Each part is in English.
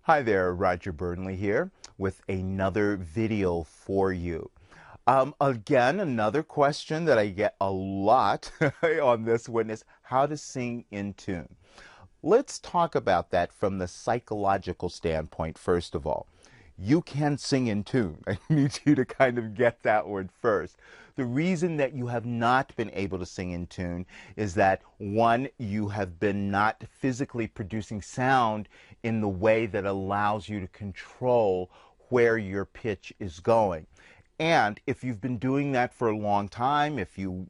Hi there, Roger Burnley here with another video for you. Again, another question that I get a lot on this one is how to sing in tune. Let's talk about that from the psychological standpoint, first of all. You can sing in tune. I need you to kind of get that one first. The reason that you have not been able to sing in tune is that, one, you have been not physically producing sound in the way that allows you to control where your pitch is going. And if you've been doing that for a long time, if you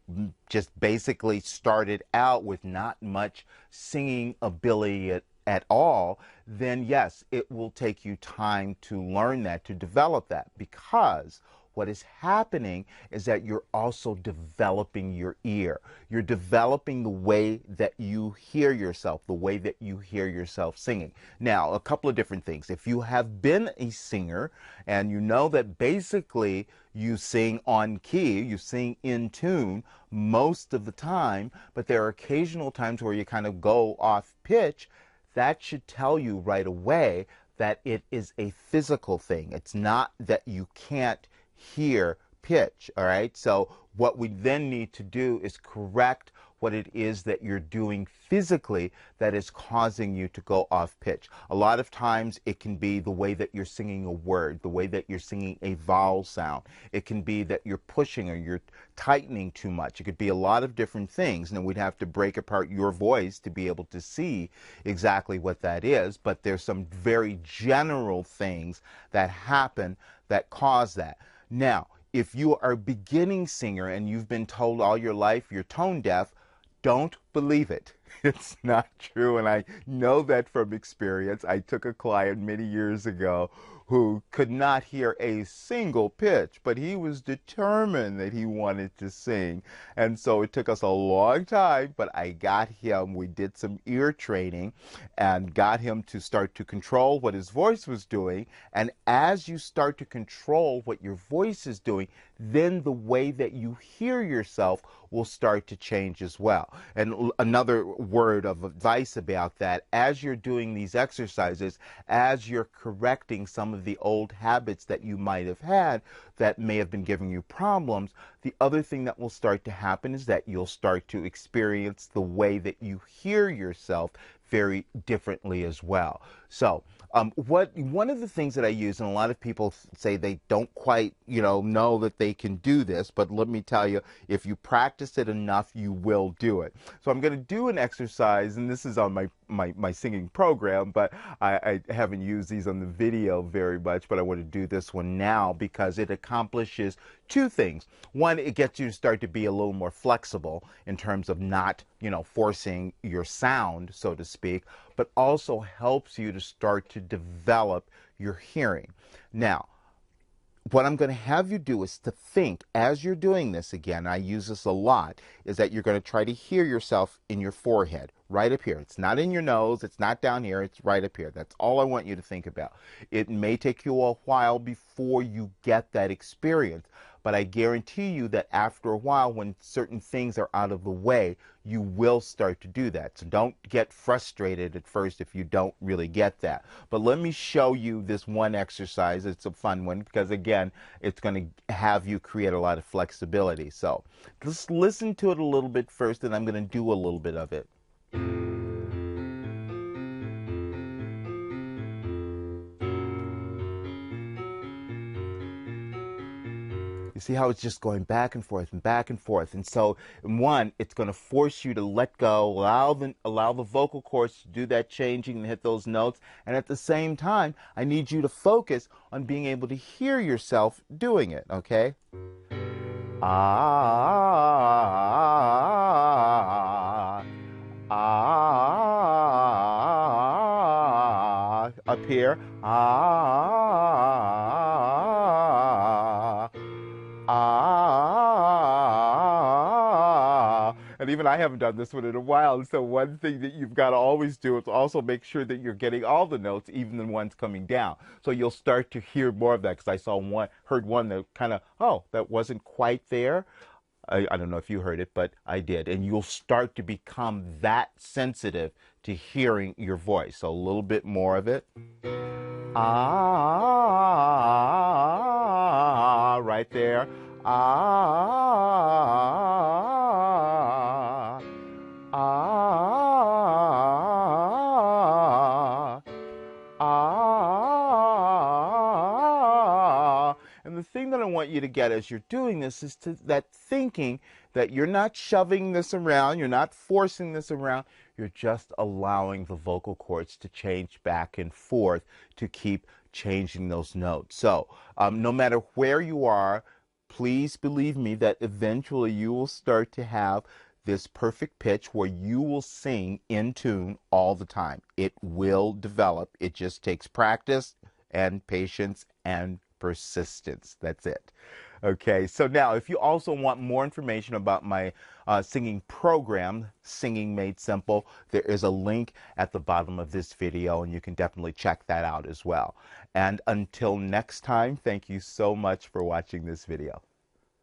just basically started out with not much singing ability at all, then yes, it will take you time to learn that, to develop that, because what is happening is that you're also developing your ear. You're developing the way that you hear yourself, the way that you hear yourself singing. Now, a couple of different things. If you have been a singer and you know that basically you sing on key, you sing in tune most of the time, but there are occasional times where you kind of go off pitch, that should tell you right away that it is a physical thing. It's not that you can't hear pitch, all right? So what we then need to do is correct what it is that you're doing physically that is causing you to go off pitch. A lot of times it can be the way that you're singing a word, the way that you're singing a vowel sound. It can be that you're pushing or you're tightening too much. It could be a lot of different things, and we'd have to break apart your voice to be able to see exactly what that is, but there's some very general things that happen that cause that. Now, if you are a beginning singer and you've been told all your life you're tone deaf, don't believe it. It's not true, and I know that from experience. I took a client many years ago who could not hear a single pitch, but he was determined that he wanted to sing. And so it took us a long time, but I got him, we did some ear training and got him to start to control what his voice was doing. And as you start to control what your voice is doing, then the way that you hear yourself will start to change as well. And another word of advice about that, as you're doing these exercises, as you're correcting some of the old habits that you might have had that may have been giving you problems, the other thing that will start to happen is that you'll start to experience the way that you hear yourself very differently as well. So one of the things that I use, and a lot of people say they don't quite know that they can do this, but let me tell you, if you practice it enough, you will do it. So I'm going to do an exercise, and this is on my singing program, but I haven't used these on the video very much, but I want to do this one now because it accomplishes two things. One, it gets you to start to be a little more flexible in terms of not, forcing your sound, so to speak, but also helps you to start to develop your hearing. Now, what I'm going to have you do is to think, as you're doing this, again, I use this a lot, is that you're going to try to hear yourself in your forehead, right up here. It's not in your nose, it's not down here, it's right up here. That's all I want you to think about. It may take you a while before you get that experience, but I guarantee you that after a while, when certain things are out of the way, you will start to do that. So don't get frustrated at first if you don't really get that. But let me show you this one exercise. It's a fun one because, again, it's going to have you create a lot of flexibility. So just listen to it a little bit first, and I'm going to do a little bit of it. You see how it's just going back and forth and back and forth. And so, one, it's going to force you to let go, allow the vocal cords to do that changing and hit those notes. And at the same time, I need you to focus on being able to hear yourself doing it, okay? Ah, ah, up here. Ah, ah. And even I haven't done this one in a while. So one thing that you've got to always do is also make sure that you're getting all the notes, even the ones coming down. So you'll start to hear more of that, because I heard one that kind of, oh, that wasn't quite there. I don't know if you heard it, but I did. And you'll start to become that sensitive to hearing your voice. So a little bit more of it. Ah, right there. Ah, ah, ah. And the thing that I want you to get as you're doing this is to that thinking that you're not shoving this around, you're not forcing this around, you're just allowing the vocal cords to change back and forth to keep changing those notes. So no matter where you are, please believe me that eventually you will start to have this perfect pitch where you will sing in tune all the time. It will develop. It just takes practice and patience and persistence. That's it. Okay, so now if you also want more information about my singing program, Singing Made Simple, there is a link at the bottom of this video, and you can definitely check that out as well. And until next time, thank you so much for watching this video.